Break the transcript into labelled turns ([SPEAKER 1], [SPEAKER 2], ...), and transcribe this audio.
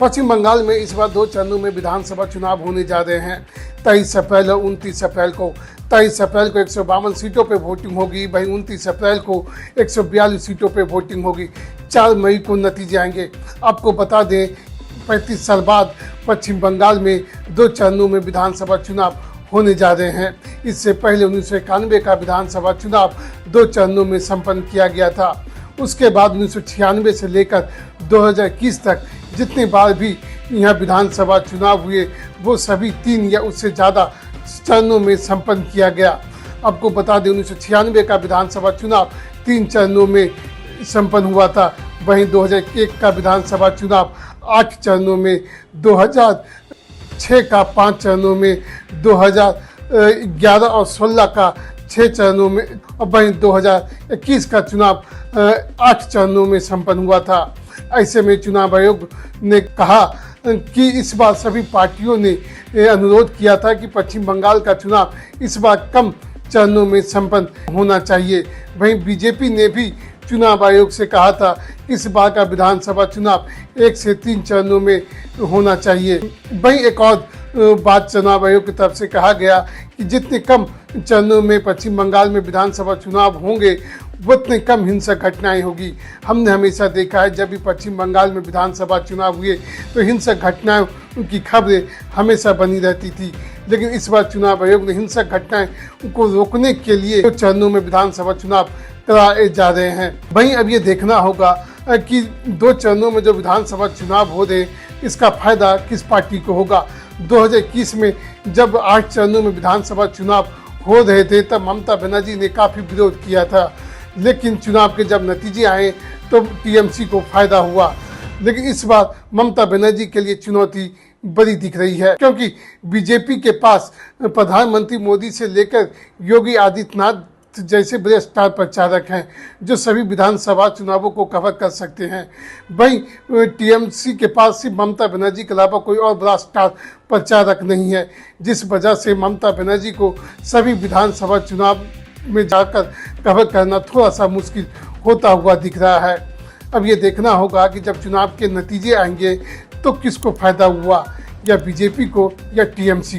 [SPEAKER 1] पश्चिम बंगाल में इस बार 2 चरणों में विधानसभा चुनाव होने जा रहे हैं। 23 अप्रैल और 29 अप्रैल को। 23 अप्रैल को 152 सीटों पे वोटिंग होगी, वहीं 29 अप्रैल को 142 सीटों पे वोटिंग होगी। 4 मई को नतीजे आएंगे। आपको बता दें 35 साल बाद पश्चिम बंगाल में 2 चरणों में विधानसभा चुनाव होने जा रहे हैं। इससे पहले 1991 का विधानसभा चुनाव 2 चरणों में संपन्न किया गया था। उसके बाद 1996 से लेकर 2021 तक जितने बार भी यहाँ विधानसभा चुनाव हुए वो सभी 3 या उससे ज़्यादा चरणों में संपन्न किया गया। आपको बता दें 1996 का विधानसभा चुनाव 3 चरणों में संपन्न हुआ था। वहीं 2001 का विधानसभा चुनाव 8 चरणों में, 2006 का 5 चरणों में, 2011 और 16 का 6 चरणों में, और वहीं 2021 का चुनाव 8 चरणों में संपन्न हुआ था। ऐसे में चुनाव आयोग ने कहा कि इस बार सभी पार्टियों ने अनुरोध किया था कि पश्चिम बंगाल का चुनाव इस बार कम चरणों में संपन्न होना चाहिए। वहीं बीजेपी ने भी चुनाव आयोग से कहा था इस बार का विधानसभा चुनाव 1 से 3 चरणों में होना चाहिए। वहीं एक और बात चुनाव आयोग की तरफ से कहा गया कि जितने कम चरणों में पश्चिम बंगाल में विधानसभा चुनाव होंगे उतने कम हिंसक घटनाएं होगी। हमने हमेशा देखा है जब भी पश्चिम बंगाल में विधानसभा चुनाव हुए तो हिंसक घटनाओं की खबरें हमेशा बनी रहती थी, लेकिन इस बार चुनाव आयोग ने हिंसक घटनाएं को रोकने के लिए 2 चरणों में विधानसभा चुनाव कराए जा रहे हैं। वहीं अब ये देखना होगा कि 2 चरणों में जो विधानसभा चुनाव हो रहे इसका फायदा किस पार्टी को होगा। 2021 में जब 8 चरणों में विधानसभा चुनाव हो रहे थे तब ममता बनर्जी ने काफ़ी विरोध किया था, लेकिन चुनाव के जब नतीजे आए तो टीएमसी को फायदा हुआ। लेकिन इस बार ममता बनर्जी के लिए चुनौती बड़ी दिख रही है, क्योंकि बीजेपी के पास प्रधानमंत्री मोदी से लेकर योगी आदित्यनाथ जैसे बड़े स्टार प्रचारक हैं जो सभी विधानसभा चुनावों को कवर कर सकते हैं। वहीं टीएमसी के पास सिर्फ ममता बनर्जी के अलावा कोई और बड़ा स्टार प्रचारक नहीं है, जिस वजह से ममता बनर्जी को सभी विधानसभा चुनाव में जाकर कवर करना थोड़ा सा मुश्किल होता हुआ दिख रहा है। अब ये देखना होगा कि जब चुनाव के नतीजे आएंगे तो किसको फायदा हुआ, या बीजेपी को या टीएमसी को।